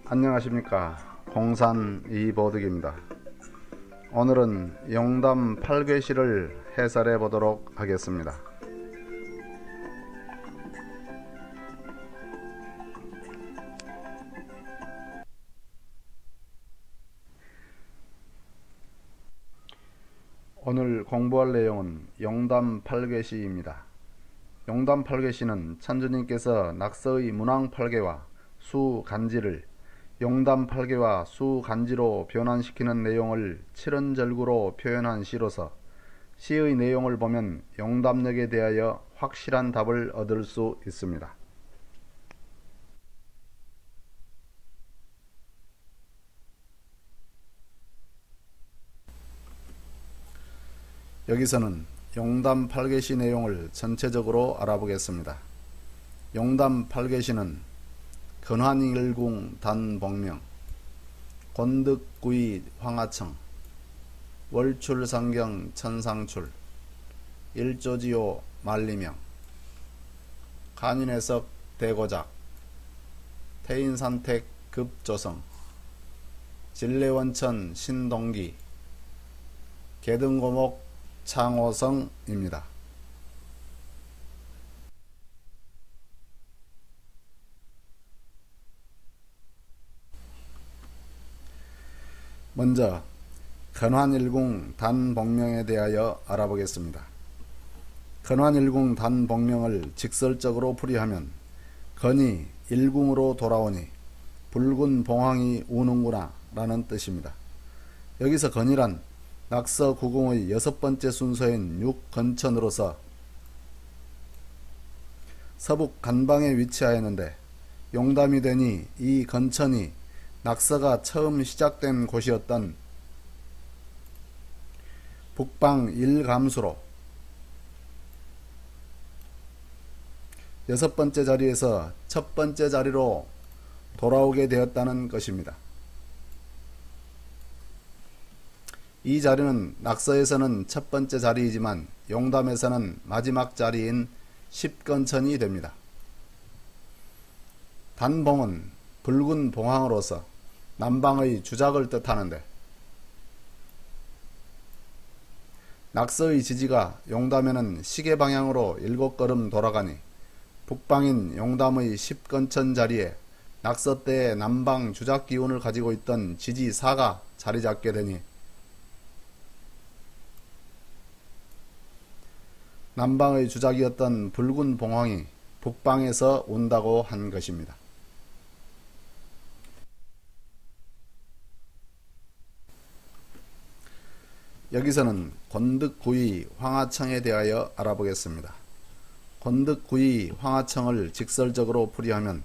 안녕하십니까, 공산 이보득입니다. 오늘은 용담 8괴시를 해설해 보도록 하겠습니다. 오늘 공부할 내용은 용담 8괴시입니다. 용담 8괴시는 천주님께서 낙서의 문왕 8괴와 수 간지를 용담 8괴와 수 간지로 변환시키는 내용을 칠은절구로 표현한 시로서 시의 내용을 보면 용담력에 대하여 확실한 답을 얻을 수 있습니다. 여기서는 용담 8괴시 내용을 전체적으로 알아보겠습니다. 용담 8괴시는 근환일궁 단복명, 곤득구이 황하청, 월출상경 천상출, 일조지요 만리명, 간인해석 대고작, 태인산택 급조성, 진례원천 신동기, 개등고목 창호성입니다. 먼저 근환일궁 단복명에 대하여 알아보겠습니다. 근환일궁 단복명을 직설적으로 풀이하면 건이 일궁으로 돌아오니 붉은 봉황이 우는구나 라는 뜻입니다. 여기서 건이란 낙서 구궁의 6번째 순서인 육건천으로서 서북 간방에 위치하였는데 용담이 되니 이 건천이 낙서가 처음 시작된 곳이었던 북방 일감수로 6번째 자리에서 첫 번째 자리로 돌아오게 되었다는 것입니다. 이 자리는 낙서에서는 첫 번째 자리이지만 용담에서는 마지막 자리인 10건천이 됩니다. 단봉은 붉은 봉황으로서 남방의 주작을 뜻하는데 낙서의 지지가 용담에는 시계 방향으로 7걸음 돌아가니 북방인 용담의 10건천 자리에 낙서 때의 남방 주작 기운을 가지고 있던 지지 4가 자리 잡게 되니 남방의 주작이었던 붉은 봉황이 북방에서 온다고 한 것입니다. 여기서는 곤득구이 황하청에 대하여 알아보겠습니다. 곤득구이 황하청을 직설적으로 풀이하면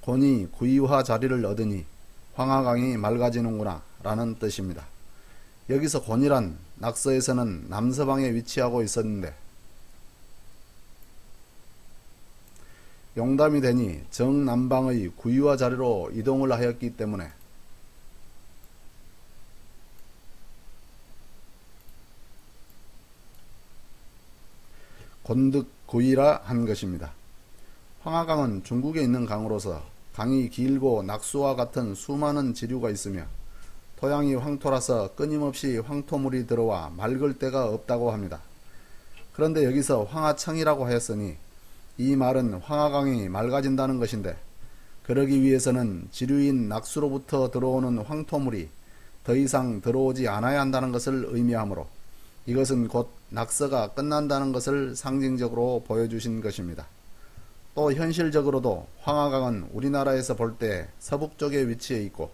곤이 구이화 자리를 얻으니 황하강이 맑아지는구나 라는 뜻입니다. 여기서 곤이란 낙서에서는 남서방에 위치하고 있었는데 용담이 되니 정남방의 구이화 자리로 이동을 하였기 때문에 곤득구이라 한 것입니다. 황하강은 중국에 있는 강으로서 강이 길고 낙수와 같은 수많은 지류가 있으며 토양이 황토라서 끊임없이 황토물이 들어와 맑을 데가 없다고 합니다. 그런데 여기서 황하청이라고 하였으니 이 말은 황하강이 맑아진다는 것인데 그러기 위해서는 지류인 낙수로부터 들어오는 황토물이 더 이상 들어오지 않아야 한다는 것을 의미하므로 이것은 곧 낙서가 끝난다는 것을 상징적으로 보여주신 것입니다. 또 현실적으로도 황하강은 우리나라에서 볼 때 서북쪽에 위치해 있고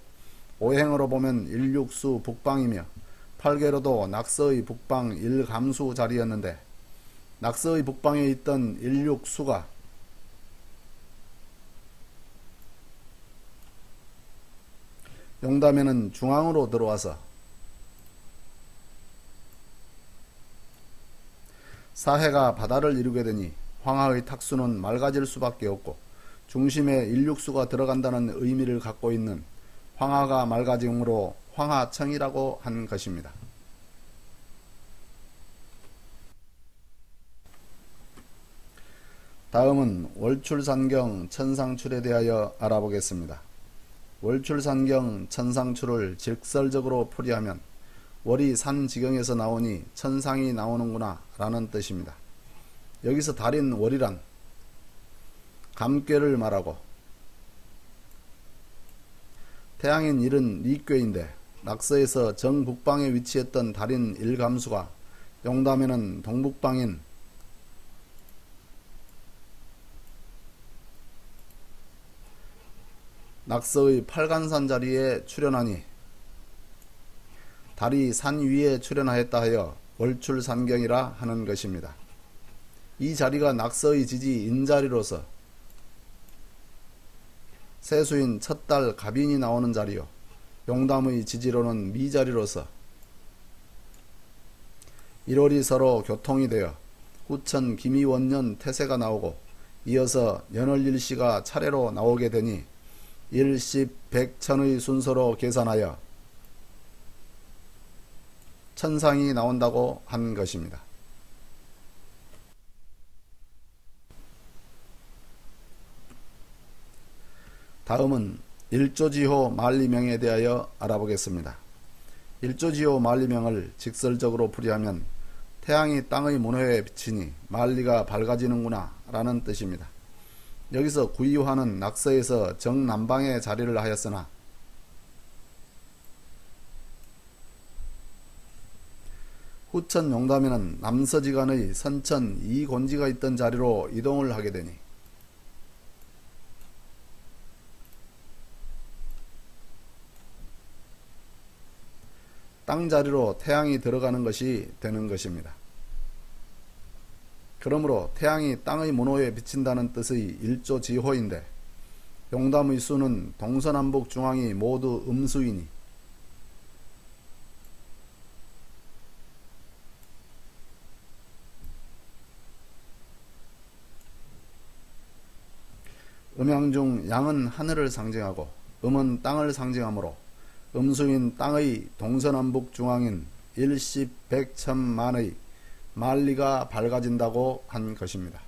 오행으로 보면 일육수 북방이며 8괴로도 낙서의 북방 일감수 자리였는데 낙서의 북방에 있던 일육수가 용담에는 중앙으로 들어와서 사해가 바다를 이루게 되니 황하의 탁수는 맑아질 수밖에 없고 중심에 일육수가 들어간다는 의미를 갖고 있는 황하가 맑아짐으로 황하청이라고 한 것입니다. 다음은 월출산경 천상출에 대하여 알아보겠습니다. 월출산경 천상추를 직설적으로 풀이하면 월이 산지경에서 나오니 천상이 나오는구나 라는 뜻입니다. 여기서 달인 월이란 감꾀를 말하고 태양인 일은 리꾀인데 낙서에서 정북방에 위치했던 달인 일감수가 용담에는 동북방인 낙서의 팔간산 자리에 출현하니 달이 산 위에 출현하였다 하여 월출산경이라 하는 것입니다. 이 자리가 낙서의 지지 인자리로서 세수인 첫달 갑인이 나오는 자리요, 용담의 지지로는 미자리로서 1월이 서로 교통이 되어 후천 기미원년 태세가 나오고 이어서 연월일시가 차례로 나오게 되니 일십 백천의 순서로 계산하여 천상이 나온다고 한 것입니다. 다음은 일조지호 만리명에 대하여 알아보겠습니다. 일조지호 만리명을 직설적으로 풀이하면 태양이 땅의 문호에 비치니 만리가 밝아지는구나 라는 뜻입니다. 여기서 구이화는 낙서에서 정남방에 자리를 하였으나 후천 용담에는 남서지간의 선천 이곤지가 있던 자리로 이동을 하게 되니 땅 자리로 태양이 들어가는 것이 되는 것입니다. 그러므로 태양이 땅의 문호에 비친다는 뜻의 일조지호인데 용담의 수는 동서남북 중앙이 모두 음수이니 음양 중 양은 하늘을 상징하고 음은 땅을 상징하므로 음수인 땅의 동서남북 중앙인 일십 백천만의 만리가 밝아진다고 한 것입니다.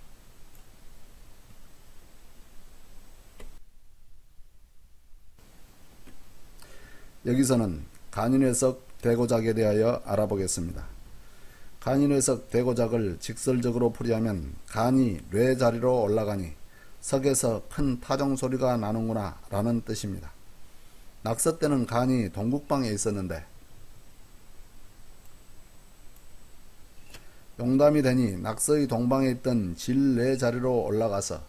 여기서는 간인회석 대고작에 대하여 알아보겠습니다. 간인회석 대고작을 직설적으로 풀이하면 간이 뇌 자리로 올라가니 석에서 큰 타종 소리가 나는구나 라는 뜻입니다. 낙서 때는 간이 동북방에 있었는데 용담이 되니 낙서의 동방에 있던 질 내 자리로 올라가서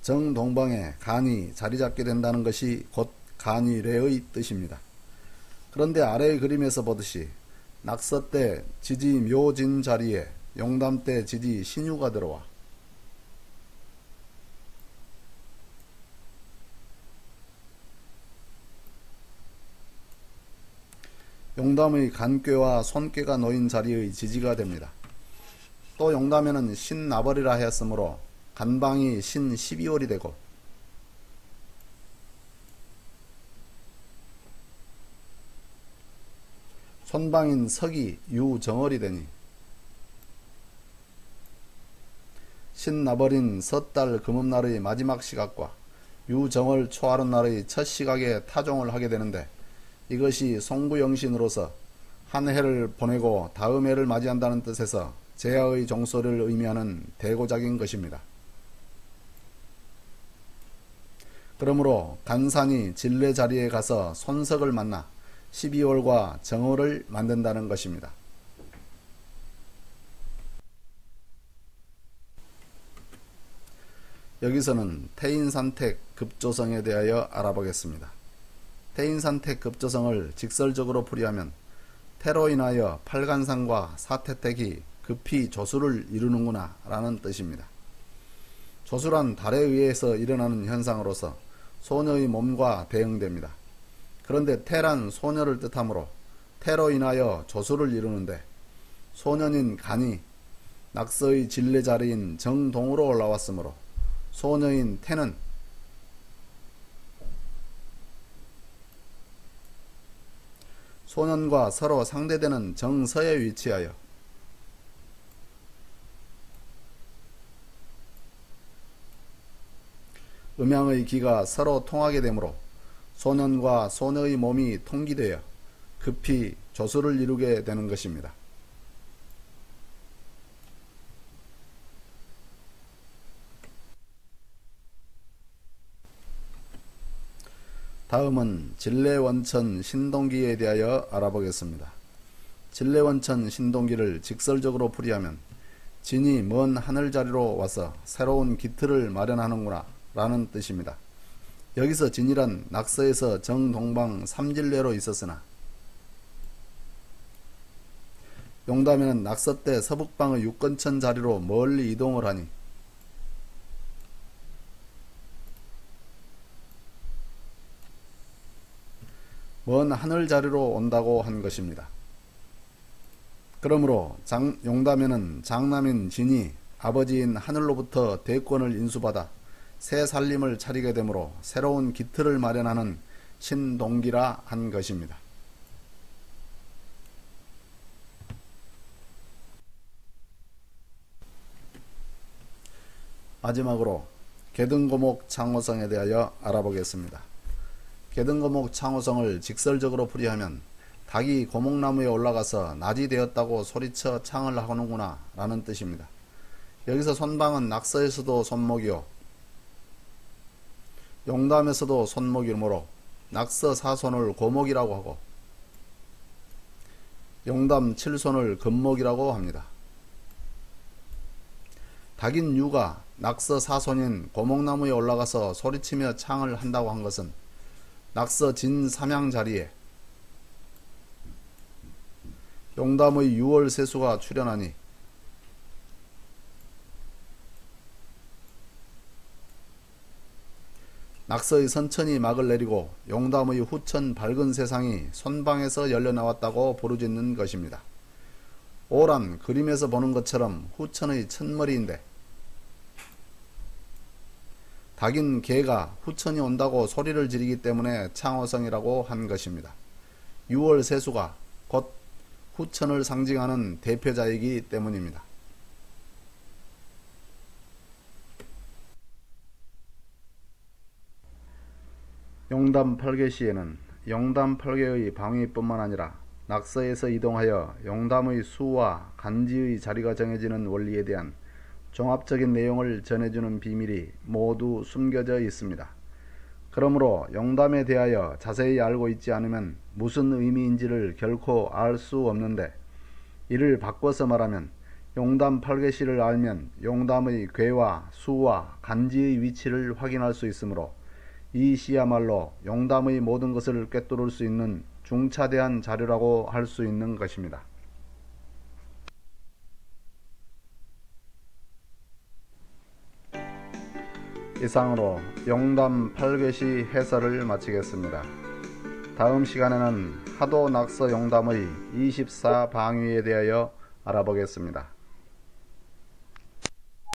정동방에 간이 자리잡게 된다는 것이 곧 간이래의 뜻입니다. 그런데 아래의 그림에서 보듯이 낙서 때 지지 묘진 자리에 용담 때 지지 신유가 들어와 용담의 간꾀와 손꾀가 놓인 자리의 지지가 됩니다. 또 용담에는 신나벌이라 하였으므로 간방이 신 12월이 되고 손방인 석이 유정월이 되니 신나벌인 섣달 금음날의 마지막 시각과 유정월 초하룻날의 첫 시각에 타종을 하게 되는데 이것이 송구영신으로서 한 해를 보내고 다음 해를 맞이한다는 뜻에서 제야의 종소를 의미하는 대고작인 것입니다. 그러므로 간산이 진례 자리에 가서 손석을 만나 12월과 정월을 만든다는 것입니다. 여기서는 태인산택 급조성에 대하여 알아보겠습니다. 태인산택 급조성을 직설적으로 풀이하면 태로 인하여 팔간산과 사태택이 급히 조수를 이루는구나 라는 뜻입니다. 조수란 달에 의해서 일어나는 현상으로서 소녀의 몸과 대응됩니다. 그런데 태란 소녀를 뜻하므로 태로 인하여 조수를 이루는데 소년인 간이 낙서의 진례 자리인 정동으로 올라왔으므로 소녀인 태는 소년과 서로 상대되는 정서에 위치하여 음양의 기가 서로 통하게 되므로 소년과 소녀의 몸이 통기되어 급히 조수를 이루게 되는 것입니다. 다음은 진례원천 신동기에 대하여 알아보겠습니다. 진례원천 신동기를 직설적으로 풀이하면 진이 먼 하늘자리로 와서 새로운 기틀을 마련하는구나 라는 뜻입니다. 여기서 진이란 낙서에서 정동방 삼진례로 있었으나 용담에는 낙서 때 서북방의 육건천 자리로 멀리 이동을 하니 먼 하늘 자리로 온다고 한 것입니다. 그러므로 용담에는 장남인 진이 아버지인 하늘로부터 대권을 인수받아 새 살림을 차리게 되므로 새로운 기틀을 마련하는 신동기라 한 것입니다. 마지막으로 계등고목 창호성에 대하여 알아보겠습니다. 계등고목 창호성을 직설적으로 풀이하면 닭이 고목나무에 올라가서 낮이 되었다고 소리쳐 창을 하는구나 라는 뜻입니다. 여기서 손방은 낙서에서도 손목이요 용담에서도 손목이므로 낙서 사손을 고목이라고 하고 용담 칠손을 금목이라고 합니다. 닭인 유가 낙서 사손인 고목나무에 올라가서 소리치며 창을 한다고 한 것은 낙서 진 삼양 자리에 용담의 유월세수가 출현하니 낙서의 선천이 막을 내리고 용담의 후천 밝은 세상이 손방에서 열려나왔다고 부르짖는 것입니다. 오란 그림에서 보는 것처럼 후천의 첫머리인데 닭인 개가 후천이 온다고 소리를 지르기 때문에 창호성이라고 한 것입니다. 유월세수가 곧 후천을 상징하는 대표자이기 때문입니다. 용담 8개시에는 용담 8개의 방위뿐만 아니라 낙서에서 이동하여 용담의 수와 간지의 자리가 정해지는 원리에 대한 종합적인 내용을 전해주는 비밀이 모두 숨겨져 있습니다. 그러므로 용담에 대하여 자세히 알고 있지 않으면 무슨 의미인지를 결코 알 수 없는데, 이를 바꿔서 말하면 용담 8개시를 알면 용담의 궤와 수와 간지의 위치를 확인할 수 있으므로 이 시야말로 용담의 모든 것을 꿰뚫을 수 있는 중차대한 자료라고 할 수 있는 것입니다. 이상으로 용담 8개시 해설을 마치겠습니다. 다음 시간에는 하도 낙서 용담의 24방위에 대하여 알아보겠습니다.